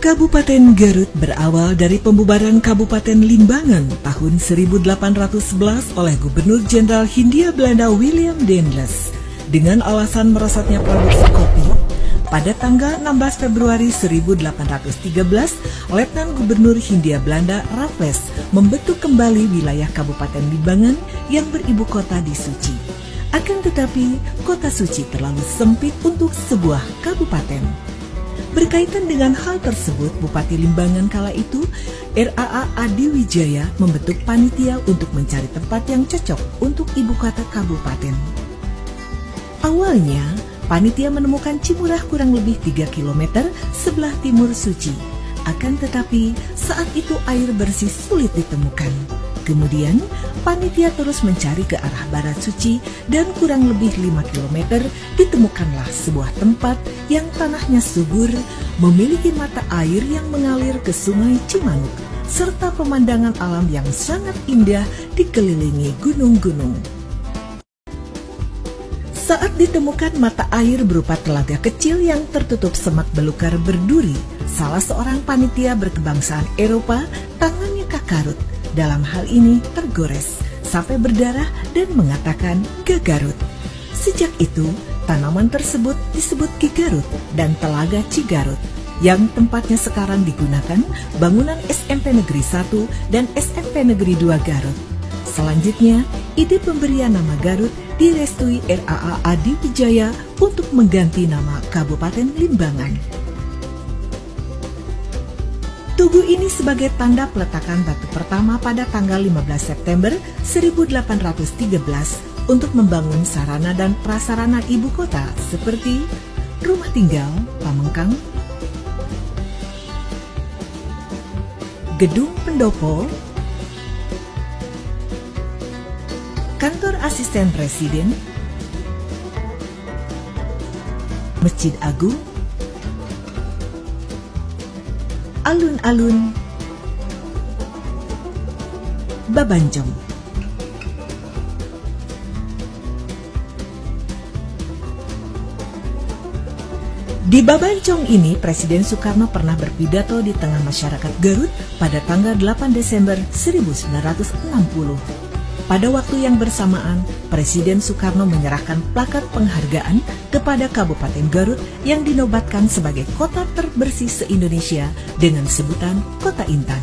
Kabupaten Garut berawal dari pembubaran Kabupaten Limbangan tahun 1811 oleh Gubernur Jenderal Hindia Belanda William Daendels dengan alasan merosotnya produksi kopi. Pada tanggal 16 Februari 1813, Letnan Gubernur Hindia Belanda Raffles membentuk kembali wilayah Kabupaten Limbangan yang beribu kota di Suci. Akan tetapi, kota Suci terlalu sempit untuk sebuah kabupaten. Berkaitan dengan hal tersebut, Bupati Limbangan kala itu, RAA Adi Wijaya, membentuk panitia untuk mencari tempat yang cocok untuk ibu kota kabupaten. Awalnya, panitia menemukan Cimurah kurang lebih 3 km sebelah timur Suci. Akan tetapi, saat itu air bersih sulit ditemukan. Kemudian, panitia terus mencari ke arah barat Suci dan kurang lebih 5 km ditemukanlah sebuah tempat yang tanahnya subur, memiliki mata air yang mengalir ke Sungai Cimanuk, serta pemandangan alam yang sangat indah dikelilingi gunung-gunung. Saat ditemukan mata air berupa telaga kecil yang tertutup semak belukar berduri, salah seorang panitia berkebangsaan Eropa, tangannya kakarut, dalam hal ini tergores sampai berdarah dan mengatakan Ki Garut. Sejak itu, tanaman tersebut disebut Ki Garut dan Telaga Cigarut, yang tempatnya sekarang digunakan bangunan SMP Negeri 1 dan SMP Negeri 2 Garut. Selanjutnya, ide pemberian nama Garut direstui RAA Adi Wijaya untuk mengganti nama Kabupaten Limbangan. Tugu ini sebagai tanda peletakan batu pertama pada tanggal 15 September 1813 untuk membangun sarana dan prasarana ibu kota seperti rumah tinggal, pamengkang, gedung pendopo, kantor asisten presiden, masjid agung, alun-alun, Babanjong. Di Babanjong ini, Presiden Soekarno pernah berpidato di tengah masyarakat Garut pada tanggal 8 Desember 1960. Pada waktu yang bersamaan, Presiden Soekarno menyerahkan plakat penghargaan kepada Kabupaten Garut yang dinobatkan sebagai kota terbersih se-Indonesia dengan sebutan Kota Intan.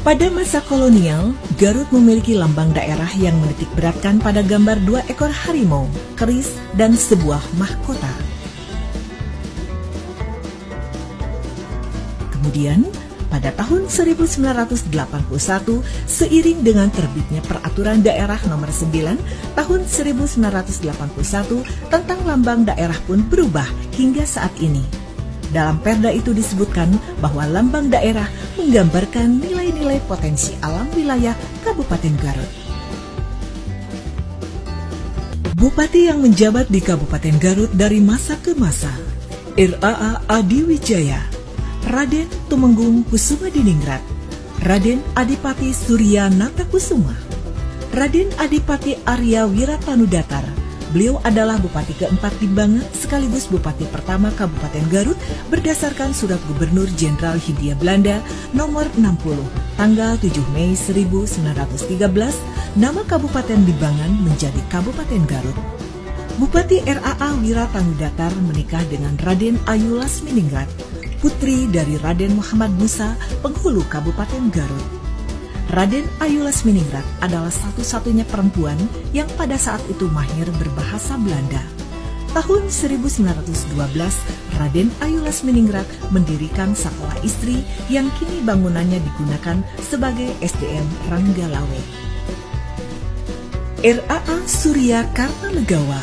Pada masa kolonial, Garut memiliki lambang daerah yang menitik beratkan pada gambar 2 ekor harimau, keris, dan sebuah mahkota. Kemudian, pada tahun 1981, seiring dengan terbitnya Peraturan Daerah Nomor 9 tahun 1981 tentang lambang daerah pun berubah hingga saat ini. Dalam perda itu disebutkan bahwa lambang daerah menggambarkan nilai-nilai potensi alam wilayah Kabupaten Garut. Bupati yang menjabat di Kabupaten Garut dari masa ke masa, RAA Adi Wijaya, Raden Tumenggung Kusumadiningrat, Raden Adipati Surya Natakusuma, Raden Adipati Arya Wiratanudatar. Beliau adalah Bupati keempat Limbangan sekaligus Bupati pertama Kabupaten Garut berdasarkan Surat Gubernur Jenderal Hindia Belanda nomor 60 tanggal 7 Mei 1913, nama Kabupaten Limbangan menjadi Kabupaten Garut. Bupati RAA Wiratanudatar menikah dengan Raden Ayu Lasminingrat, putri dari Raden Muhammad Musa, penghulu Kabupaten Garut. Raden Ayu Lasminingrat adalah satu-satunya perempuan yang pada saat itu mahir berbahasa Belanda. Tahun 1912, Raden Ayu Lasminingrat mendirikan sekolah istri yang kini bangunannya digunakan sebagai SDN Ranggalawe. RAA Surya Kartalegawa,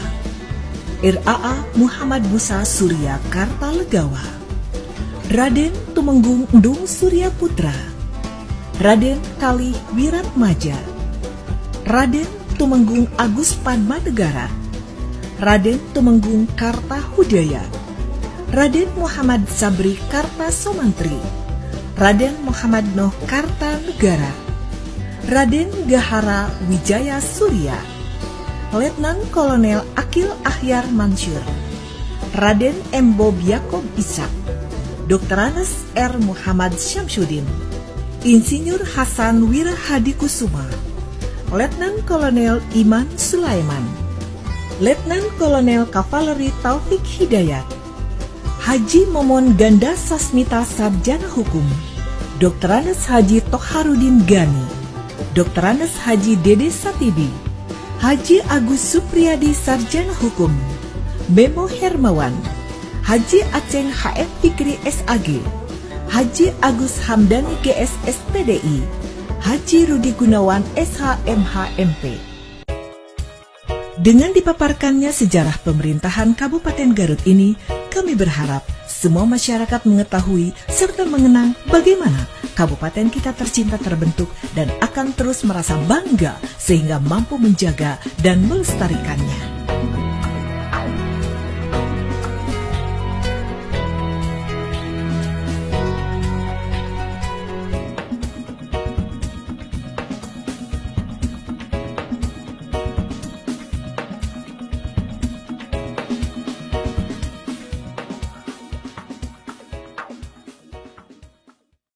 RAA Muhammad Musa Surya Kartalegawa, Raden Tumenggung Ndung Surya Putra, Raden Kalih Wiratmaja, Raden Tumenggung Agus Padmanegara, Raden Tumenggung Kartahudaya, Raden Muhammad Sabri Kartasomantri, Raden Muhammad Noh Kartanegara, Raden Gahara Wijaya Surya, Letnan Kolonel Akil Ahyar Mansur, Raden M. Bob Yakob Ishak, Dr. Anas R. Muhammad Syamsuddin, Insinyur Hasan Wirahadi Kusuma, Letnan Kolonel Iman Sulaiman, Letnan Kolonel Kavaleri Taufik Hidayat, Haji Momon Ganda Sasmita Sarjana Hukum, Dr. Anas Haji Toharudin Gani, Dr. Anas Haji Dede Satibi, Haji Agus Supriyadi Sarjana Hukum, Memo Hermawan, Haji Aceng HM Fikri SAG, Haji Agus Hamdani GS SPDI, Haji Rudi Gunawan SHMHMP. Dengan dipaparkannya sejarah pemerintahan Kabupaten Garut ini, kami berharap semua masyarakat mengetahui serta mengenang bagaimana kabupaten kita tercinta terbentuk dan akan terus merasa bangga sehingga mampu menjaga dan melestarikannya.